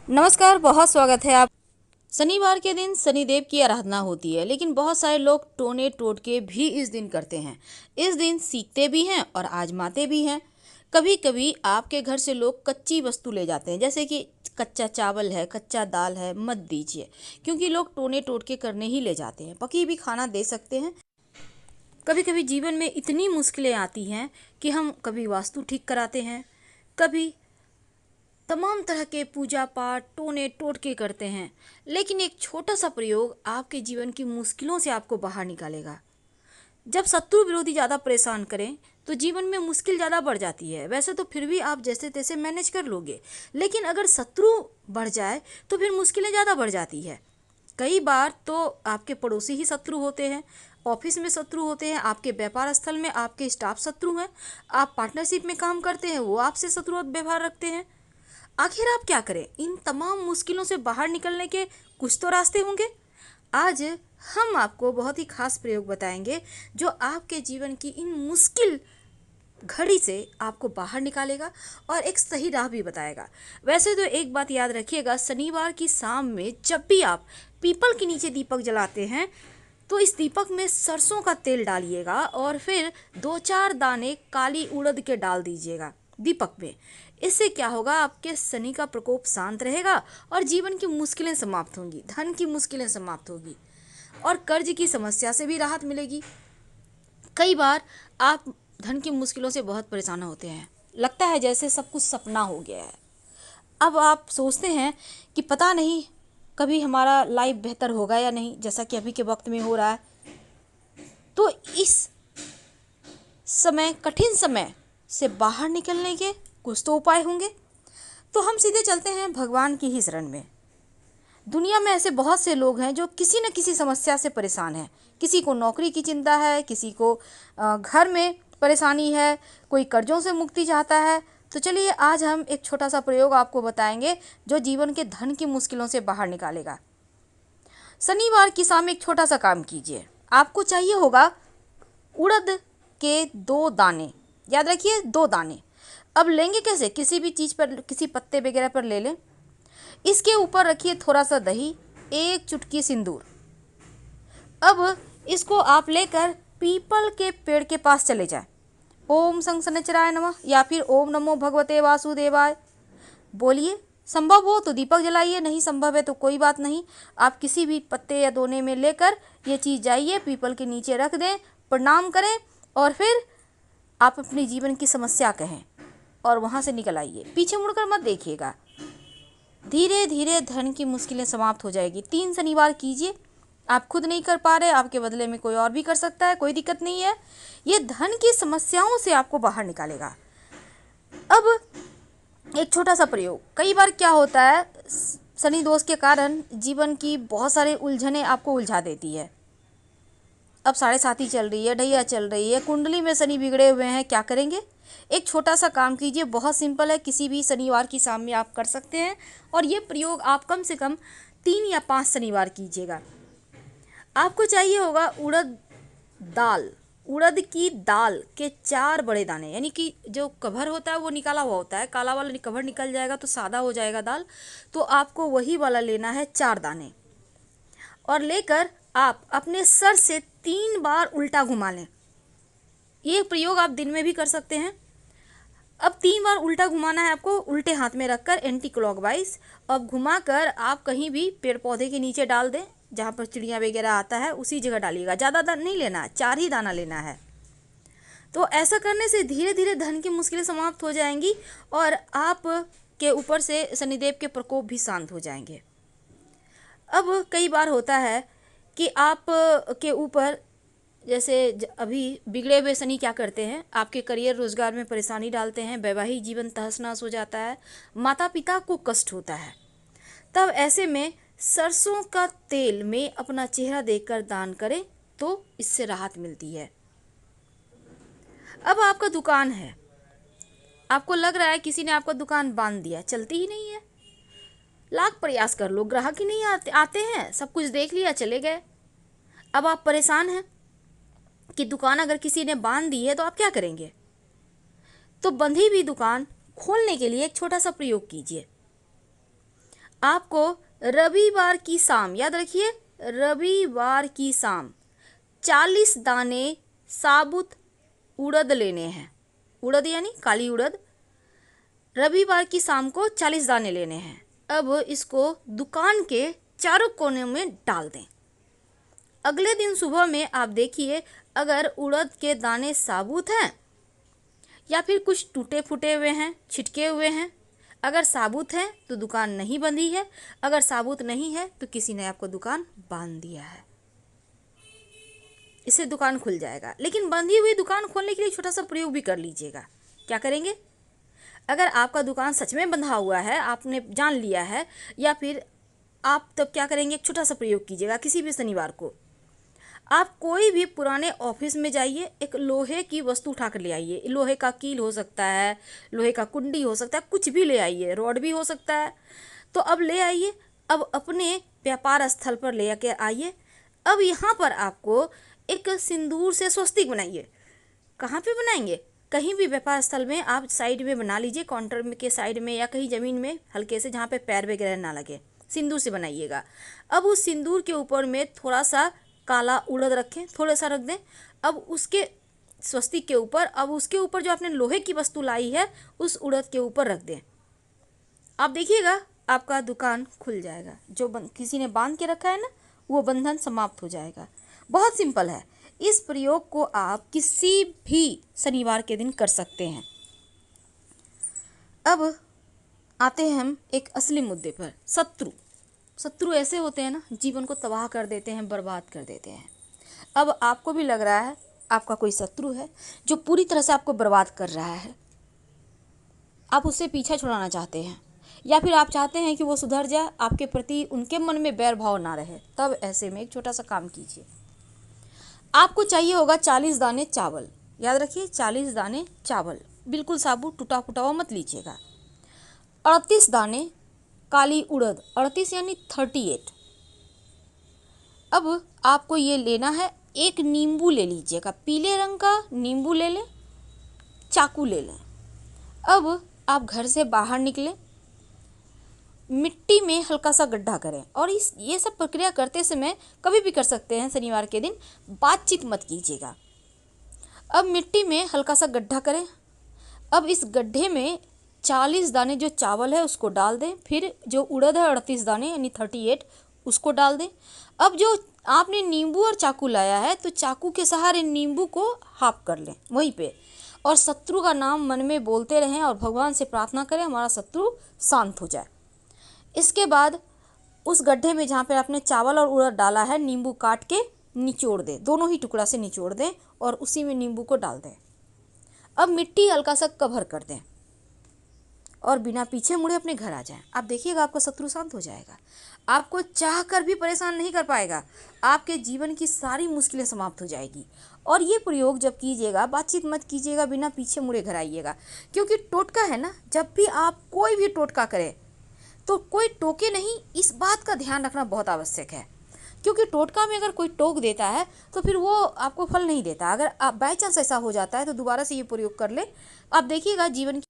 नमस्कार, बहुत स्वागत है आप। शनिवार के दिन शनिदेव की आराधना होती है, लेकिन बहुत सारे लोग टोने टोटके भी इस दिन करते हैं। इस दिन सीखते भी हैं और आजमाते भी हैं। कभी कभी आपके घर से लोग कच्ची वस्तु ले जाते हैं, जैसे कि कच्चा चावल है, कच्चा दाल है, मत दीजिए, क्योंकि लोग टोने टोटके करने ही ले जाते हैं। पकी भी खाना दे सकते हैं। कभी कभी जीवन में इतनी मुश्किलें आती हैं कि हम कभी वास्तु ठीक कराते हैं, कभी तमाम तरह के पूजा पाठ टोने टोटके करते हैं, लेकिन एक छोटा सा प्रयोग आपके जीवन की मुश्किलों से आपको बाहर निकालेगा। जब शत्रु विरोधी ज़्यादा परेशान करें तो जीवन में मुश्किल ज़्यादा बढ़ जाती है। वैसे तो फिर भी आप जैसे तैसे मैनेज कर लोगे, लेकिन अगर शत्रु बढ़ जाए तो फिर मुश्किलें ज़्यादा बढ़ जाती है। कई बार तो आपके पड़ोसी ही शत्रु होते हैं, ऑफिस में शत्रु होते हैं, आपके व्यापार स्थल में आपके स्टाफ शत्रु हैं, आप पार्टनरशिप में काम करते हैं वो आपसे शत्रु व्यवहार रखते हैं। आखिर आप क्या करें? इन तमाम मुश्किलों से बाहर निकलने के कुछ तो रास्ते होंगे। आज हम आपको बहुत ही खास प्रयोग बताएंगे जो आपके जीवन की इन मुश्किल घड़ी से आपको बाहर निकालेगा और एक सही राह भी बताएगा। वैसे तो एक बात याद रखिएगा, शनिवार की शाम में जब भी आप पीपल के नीचे दीपक जलाते हैं तो इस दीपक में सरसों का तेल डालिएगा और फिर 2-4 दाने काली उड़द के डाल दीजिएगा दीपक में। इससे क्या होगा, आपके शनि का प्रकोप शांत रहेगा और जीवन की मुश्किलें समाप्त होंगी, धन की मुश्किलें समाप्त होगी और कर्ज की समस्या से भी राहत मिलेगी। कई बार आप धन की मुश्किलों से बहुत परेशान होते हैं, लगता है जैसे सब कुछ सपना हो गया है। अब आप सोचते हैं कि पता नहीं कभी हमारा लाइफ बेहतर होगा या नहीं, जैसा कि अभी के वक्त में हो रहा है। तो इस समय, कठिन समय से बाहर निकलने के कुछ तो उपाय होंगे। तो हम सीधे चलते हैं भगवान की ही शरण में। दुनिया में ऐसे बहुत से लोग हैं जो किसी न किसी समस्या से परेशान हैं। किसी को नौकरी की चिंता है, किसी को घर में परेशानी है, कोई कर्जों से मुक्ति चाहता है। तो चलिए आज हम एक छोटा सा प्रयोग आपको बताएंगे जो जीवन के धन की मुश्किलों से बाहर निकालेगा। शनिवार की शाम एक छोटा सा काम कीजिए। आपको चाहिए होगा उड़द के 2 दाने, याद रखिए 2 दाने। अब लेंगे कैसे? किसी भी चीज़ पर, किसी पत्ते वगैरह पर ले लें। इसके ऊपर रखिए थोड़ा सा दही, एक चुटकी सिंदूर। अब इसको आप लेकर पीपल के पेड़ के पास चले जाएं। ओम शं शनिचराय नमः या फिर ओम नमो भगवते वासुदेवाय बोलिए। संभव हो तो दीपक जलाइए, नहीं संभव है तो कोई बात नहीं, आप किसी भी पत्ते या दोने में लेकर ये चीज़ जाइए, पीपल के नीचे रख दें, प्रणाम करें और फिर आप अपने जीवन की समस्या कहें और वहाँ से निकल आइए। पीछे मुड़कर मत देखिएगा। धीरे धीरे धन की मुश्किलें समाप्त हो जाएगी। 3 शनिवार कीजिए। आप खुद नहीं कर पा रहे, आपके बदले में कोई और भी कर सकता है, कोई दिक्कत नहीं है। ये धन की समस्याओं से आपको बाहर निकालेगा। अब एक छोटा सा प्रयोग। कई बार क्या होता है, शनि दोष के कारण जीवन की बहुत सारी उलझनें आपको उलझा देती है। अब 7.5 चल रही है, ढैया चल रही है, कुंडली में शनि बिगड़े हुए हैं, क्या करेंगे? एक छोटा सा काम कीजिए, बहुत सिंपल है, किसी भी शनिवार की शाम में आप कर सकते हैं और ये प्रयोग आप कम से कम 3 या 5 शनिवार कीजिएगा। आपको चाहिए होगा उड़द दाल, उड़द की दाल के 4 बड़े दाने, यानी कि जो कवर होता है वो निकाला हुआ होता है, काला वाला कवर निकल जाएगा तो सादा हो जाएगा दाल, तो आपको वही वाला लेना है 4 दाने। और लेकर आप अपने सर से 3 बार उल्टा घुमा लें। ये प्रयोग आप दिन में भी कर सकते हैं। अब 3 बार उल्टा घुमाना है आपको, उल्टे हाथ में रखकर एंटी क्लॉकवाइज। अब घुमाकर आप कहीं भी पेड़ पौधे के नीचे डाल दें, जहाँ पर चिड़िया वगैरह आता है उसी जगह डालिएगा। ज़्यादा दाना नहीं लेना है, 4 ही दाना लेना है। तो ऐसा करने से धीरे धीरे धन की मुश्किलें समाप्त हो जाएंगी और आप के ऊपर से शनिदेव के प्रकोप भी शांत हो जाएंगे। अब कई बार होता है कि आप के ऊपर, जैसे अभी बिगड़े हुए शनि क्या करते हैं, आपके करियर रोजगार में परेशानी डालते हैं, वैवाहिक जीवन तहस नहस हो जाता है, माता पिता को कष्ट होता है। तब ऐसे में सरसों का तेल में अपना चेहरा देखकर दान करें तो इससे राहत मिलती है। अब आपका दुकान है, आपको लग रहा है किसी ने आपका दुकान बांध दिया, चलती ही नहीं है, लाख प्रयास कर लो, ग्राहक ही नहीं आते हैं, सब कुछ देख लिया चले गए। अब आप परेशान हैं कि दुकान अगर किसी ने बांध दी है तो आप क्या करेंगे? तो बंधी हुई दुकान खोलने के लिए एक छोटा सा प्रयोग कीजिए। आपको रविवार की शाम, याद रखिए, रविवार की शाम 40 दाने साबुत उड़द लेने हैं। उड़द यानी काली उड़द। रविवार की शाम को 40 दाने लेने हैं। अब इसको दुकान के चारों कोने में डाल दें। अगले दिन सुबह में आप देखिए, अगर उड़द के दाने साबुत हैं या फिर कुछ टूटे फूटे हुए हैं, छिटके हुए हैं, अगर साबुत है तो दुकान नहीं बंधी है, अगर साबुत नहीं है तो किसी ने आपको दुकान बांध दिया है। इससे दुकान खुल जाएगा। लेकिन बंधी हुई दुकान खोलने के लिए छोटा सा प्रयोग भी कर लीजिएगा। क्या करेंगे? अगर आपका दुकान सच में बंधा हुआ है, आपने जान लिया है, या फिर आप तब क्या करेंगे, एक छोटा सा प्रयोग कीजिएगा। किसी भी शनिवार को आप कोई भी पुराने ऑफिस में जाइए, एक लोहे की वस्तु उठा कर ले आइए। लोहे का कील हो सकता है, लोहे का कुंडी हो सकता है, कुछ भी ले आइए, रॉड भी हो सकता है। तो अब ले आइए, अब अपने व्यापार स्थल पर ले के आइए। अब यहाँ पर आपको एक सिंदूर से स्वस्तिक बनाइए। कहाँ पे बनाएंगे? कहीं भी व्यापार स्थल में आप साइड में बना लीजिए, काउंटर में के साइड में या कहीं ज़मीन में हल्के से, जहाँ पे पैर वगैरह ना लगे, सिंदूर से बनाइएगा। अब उस सिंदूर के ऊपर में थोड़ा सा काला उड़द रखें, थोड़ा सा रख दें। अब उसके स्वस्तिक के ऊपर, अब उसके ऊपर जो आपने लोहे की वस्तु लाई है उस उड़द के ऊपर रख दें। आप देखिएगा आपका दुकान खुल जाएगा। जो किसी ने बांध के रखा है ना, वो बंधन समाप्त हो जाएगा। बहुत सिंपल है। इस प्रयोग को आप किसी भी शनिवार के दिन कर सकते हैं। अब आते हैं हम एक असली मुद्दे पर। शत्रु ऐसे होते हैं ना, जीवन को तबाह कर देते हैं, बर्बाद कर देते हैं। अब आपको भी लग रहा है आपका कोई शत्रु है जो पूरी तरह से आपको बर्बाद कर रहा है। आप उससे पीछा छुड़ाना चाहते हैं, या फिर आप चाहते हैं कि वो सुधर जाए, आपके प्रति उनके मन में बैर भाव ना रहे। तब ऐसे में एक छोटा सा काम कीजिए। आपको चाहिए होगा 40 दाने चावल। याद रखिए, 40 दाने चावल, बिल्कुल साबुत टूटा फूटा हुआ मत लीजिएगा। 38 दाने काली उड़द, 38 यानी 38। अब आपको ये लेना है, एक नींबू ले लीजिएगा, पीले रंग का नींबू ले लें, चाकू ले लें। अब आप घर से बाहर निकलें, मिट्टी में हल्का सा गड्ढा करें। और ये सब प्रक्रिया करते समय कभी भी कर सकते हैं, शनिवार के दिन बातचीत मत कीजिएगा। अब मिट्टी में हल्का सा गड्ढा करें। अब इस गड्ढे में 40 दाने जो चावल है उसको डाल दें। फिर जो उड़द है 38 दाने यानी 38, उसको डाल दें। अब जो आपने नींबू और चाकू लाया है, तो चाकू के सहारे नींबू को हाफ कर लें वहीं पे, और शत्रु का नाम मन में बोलते रहें और भगवान से प्रार्थना करें हमारा शत्रु शांत हो जाए। इसके बाद उस गड्ढे में जहाँ पे आपने चावल और उड़द डाला है, नींबू काट के निचोड़ दें, दोनों ही टुकड़ा से निचोड़ दें और उसी में नींबू को डाल दें। अब मिट्टी हल्का सा कवर कर दें और बिना पीछे मुड़े अपने घर आ जाएं। आप देखिएगा आपका शत्रु शांत हो जाएगा। आपको चाह कर भी परेशान नहीं कर पाएगा। आपके जीवन की सारी मुश्किलें समाप्त हो जाएगी। और ये प्रयोग जब कीजिएगा, बातचीत मत कीजिएगा, बिना पीछे मुड़े घर आइएगा। क्योंकि टोटका है ना, जब भी आप कोई भी टोटका करें तो कोई टोके नहीं, इस बात का ध्यान रखना बहुत आवश्यक है। क्योंकि टोटका में अगर कोई टोक देता है तो फिर वो आपको फल नहीं देता। अगर आप बाई चांस ऐसा हो जाता है तो दोबारा से ये प्रयोग कर ले, आप देखिएगा जीवन की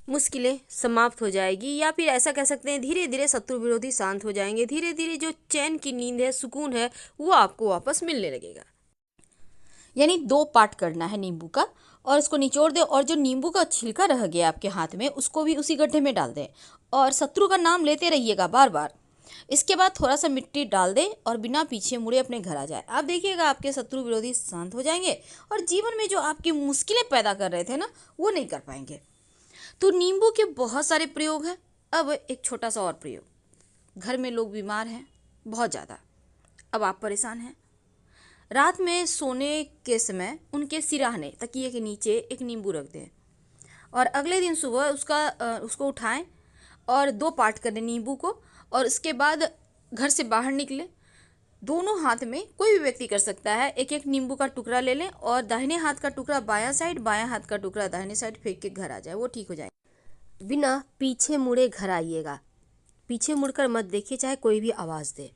मुश्किलें समाप्त हो जाएगी। या फिर ऐसा कह सकते हैं, धीरे धीरे शत्रु विरोधी शांत हो जाएंगे। धीरे धीरे जो चैन की नींद है, सुकून है, वो आपको वापस मिलने लगेगा। यानी 2 पार्ट करना है नींबू का, और इसको निचोड़ दें, और जो नींबू का छिलका रह गया आपके हाथ में उसको भी उसी गड्ढे में डाल दें, और शत्रु का नाम लेते रहिएगा बार बार। इसके बाद थोड़ा सा मिट्टी डाल दें और बिना पीछे मुड़े अपने घर आ जाए। आप देखिएगा आपके शत्रु विरोधी शांत हो जाएंगे और जीवन में जो आपकी मुश्किलें पैदा कर रहे थे ना, वो नहीं कर पाएंगे। तो नींबू के बहुत सारे प्रयोग हैं। अब एक छोटा सा और प्रयोग। घर में लोग बीमार हैं बहुत ज़्यादा, अब आप परेशान हैं। रात में सोने के समय उनके सिराहने, तकिए के नीचे एक नींबू रख दें, और अगले दिन सुबह उसको उठाएं और 2 पार्ट कर दें नींबू को, और इसके बाद घर से बाहर निकलें। दोनों हाथ में, कोई भी व्यक्ति कर सकता है, एक एक नींबू का टुकड़ा ले लें और दाहिने हाथ का टुकड़ा बायां साइड, बायां हाथ का टुकड़ा दाहिने साइड फेंक के घर आ जाए, वो ठीक हो जाए। बिना पीछे मुड़े घर आइएगा। पीछे मुड़कर मत देखिए, चाहे कोई भी आवाज़ दे।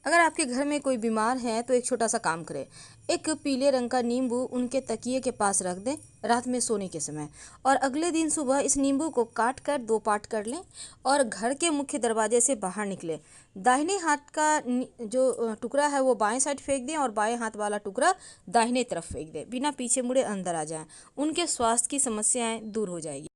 अगर आपके घर में कोई बीमार है तो एक छोटा सा काम करें। एक पीले रंग का नींबू उनके तकिए के पास रख दें रात में सोने के समय, और अगले दिन सुबह इस नींबू को काट कर 2 पार्ट कर लें और घर के मुख्य दरवाजे से बाहर निकलें। दाहिने हाथ का जो टुकड़ा है वो बाएं साइड फेंक दें और बाएं हाथ वाला टुकड़ा दाहिने तरफ फेंक दें। बिना पीछे मुड़े अंदर आ जाएं। उनके स्वास्थ्य की समस्याएं दूर हो जाएगी।